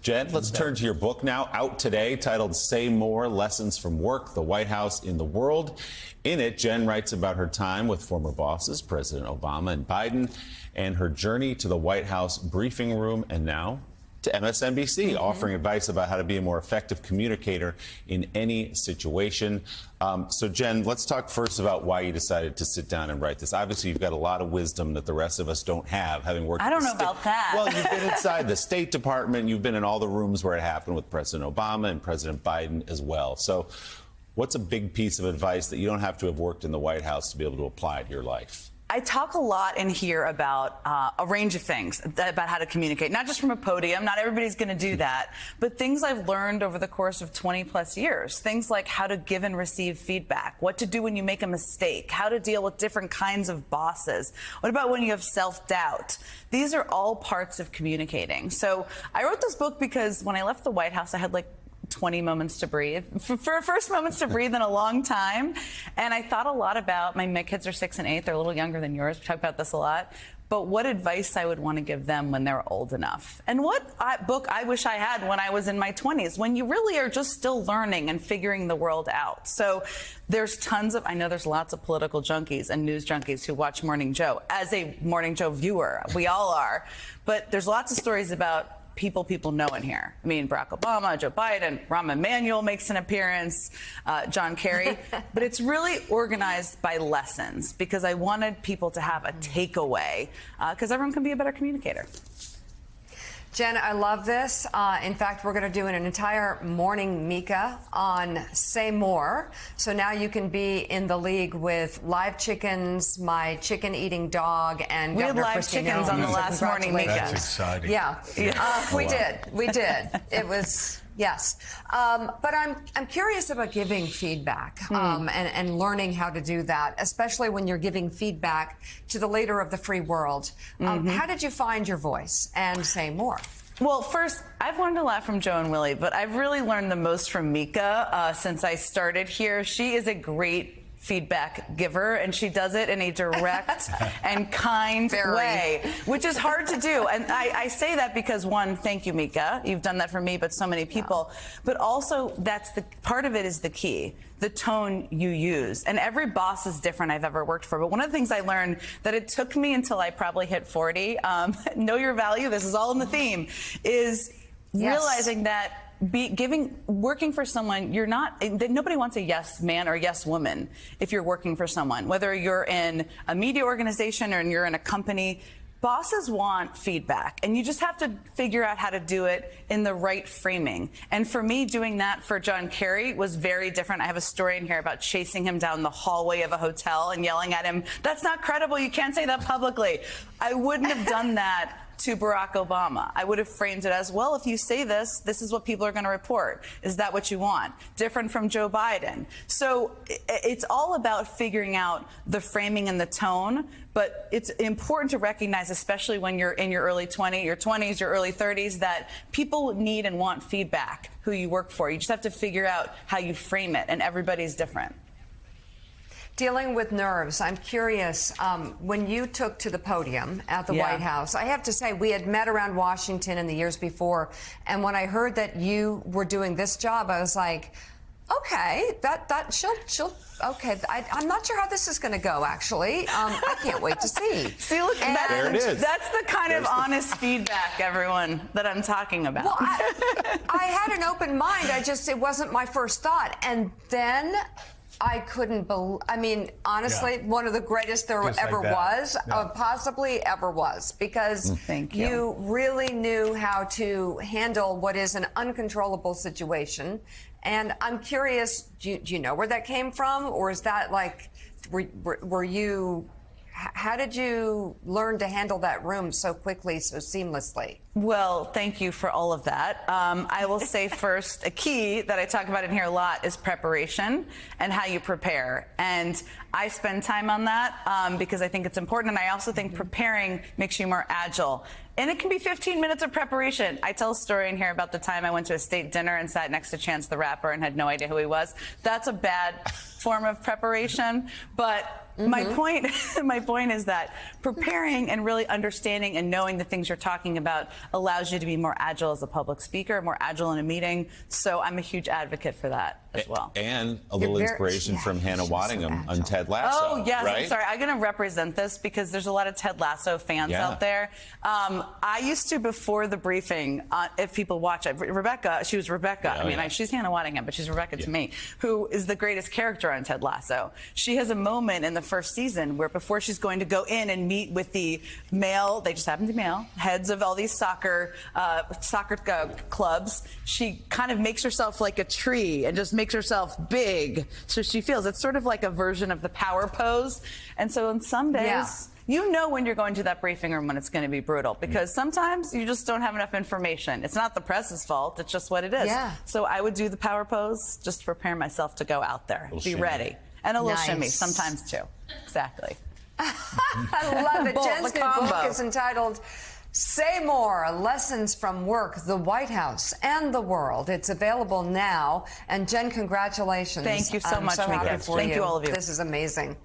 Jen, let's turn to your book now, out today, titled Say More, Lessons from Work, the White House in the World. In it, Jen writes about her time with former bosses, President Obama and Biden, and her journey to the White House briefing room, and now to MSNBC, offering advice about how to be a more effective communicator in any situation. So, Jen, let's talk first about why you decided to sit down and write this. Obviously, you've got a lot of wisdom that the rest of us don't have, having worked. I don't know about that. Well, you've been inside the State Department. You've been in all the rooms where it happened with President Obama and President Biden as well. So, what's a big piece of advice that you don't have to have worked in the White House to be able to apply to your life? I talk a lot in here about a range of things, about how to communicate, not just from a podium. Not everybody's going to do that, but things I've learned over the course of 20 plus years. Things like how to give and receive feedback, what to do when you make a mistake, how to deal with different kinds of bosses. What about when you have self-doubt? These are all parts of communicating. So I wrote this book because when I left the White House, I had like 20 moments to breathe, for first moments to breathe in a long time. And I thought a lot about, my kids are 6 and 8. They're a little younger than yours. We talk about this a lot. But what advice I would want to give them when they're old enough. And what book I wish I had when I was in my 20s, when you really are just still learning and figuring the world out. So there's tons of, I know there's lots of political junkies and news junkies who watch Morning Joe. As a Morning Joe viewer, we all are. But there's lots of stories about people know in here. I mean, Barack Obama, Joe Biden, Rahm Emanuel makes an appearance, John Kerry. But it's really organized by lessons because I wanted people to have a takeaway because everyone can be a better communicator. Jen, I love this. In fact, we're going to do an entire morning Mika on Say More. So now you can be in the league with live chickens, my chicken-eating dog, and we had live chickens on the last morning Mika. That's exciting. Yeah, we did. It was, yes. But I'm curious about giving feedback and learning how to do that, especially when you're giving feedback to the leader of the free world. How did you find your voice and say more? Well, first, I've learned a lot from Joe and Willie, but I've really learned the most from Mika since I started here. She is a great feedback giver, and she does it in a direct and kind way, which is hard to do. And I say that because, one, thank you, Mika. You've done that for me, but so many people. Yeah. But also, that's the part of it is the key, the tone you use. And every boss is different I've ever worked for. But one of the things I learned that it took me until I probably hit 40, know your value, this is all in the theme, is realizing that working for someone, nobody wants a yes man or yes woman if you're working for someone, whether you're in a media organization or you're in a company. Bosses want feedback, and you just have to figure out how to do it in the right framing. And for me, doing that for John Kerry was very different. I have a story in here about chasing him down the hallway of a hotel and yelling at him, "That's not credible. You can't say that publicly." I wouldn't have done that to Barack Obama. I would have framed it as, well, if you say this, this is what people are going to report. Is that what you want? Different from Joe Biden. So it's all about figuring out the framing and the tone, but it's important to recognize, especially when you're in your early 20s, your early 30s, that people need and want feedback who you work for. You just have to figure out how you frame it, and everybody's different. Dealing with nerves, I'm curious, when you took to the podium at the White House, I have to say, we had met around Washington in the years before, and when I heard that you were doing this job, I was like, okay, okay, I'm not sure how this is going to go, actually. I can't wait to see. See, look, there it is. That's the kind of honest feedback, everyone, that I'm talking about. Well, I had an open mind. It wasn't my first thought. And then I couldn't believe, I mean, honestly, one of the greatest there Just ever like was, possibly ever was, because Thank you really knew how to handle what is an uncontrollable situation. And I'm curious, do you know where that came from? Or is that like, were you, how did you learn to handle that room so quickly, so seamlessly? Well, thank you for all of that. I will say first, a key that I talk about in here a lot is preparation and how you prepare. And I spend time on that because I think it's important. And I also think preparing makes you more agile. And it can be 15 minutes of preparation. I tell a story in here about the time I went to a state dinner and sat next to Chance the Rapper and had no idea who he was. That's a bad form of preparation. But my point is that preparing and really understanding and knowing the things you're talking about allows you to be more agile as a public speaker, more agile in a meeting. So I'm a huge advocate for that as well. And a little inspiration from Hannah Waddingham on Ted Lasso. Oh, yes. Right? I'm sorry. I'm going to represent this because there's a lot of Ted Lasso fans out there. I used to, before the briefing, if people watch it, Rebecca, she was Rebecca. She's Hannah Waddingham, but she's Rebecca to me, who is the greatest character on Ted Lasso. She has a moment in the first season where before she's going to go in and meet with the male, they just happen to be male, heads of all these soccer clubs, she kind of makes herself like a tree and just makes herself big. So she feels it's sort of like a version of the power pose. And so on some days, you know when you're going to that briefing room when it's going to be brutal, because sometimes you just don't have enough information. It's not the press's fault. It's just what it is. Yeah. So I would do the power pose just to prepare myself to go out there, be ready. And a little shimmy sometimes, too. Exactly. I love it. Jen's new book is entitled Say More, Lessons from Work, the White House, and the World. It's available now. And Jen, congratulations. Thank you so much, Mika. Thank you, all of you. This is amazing.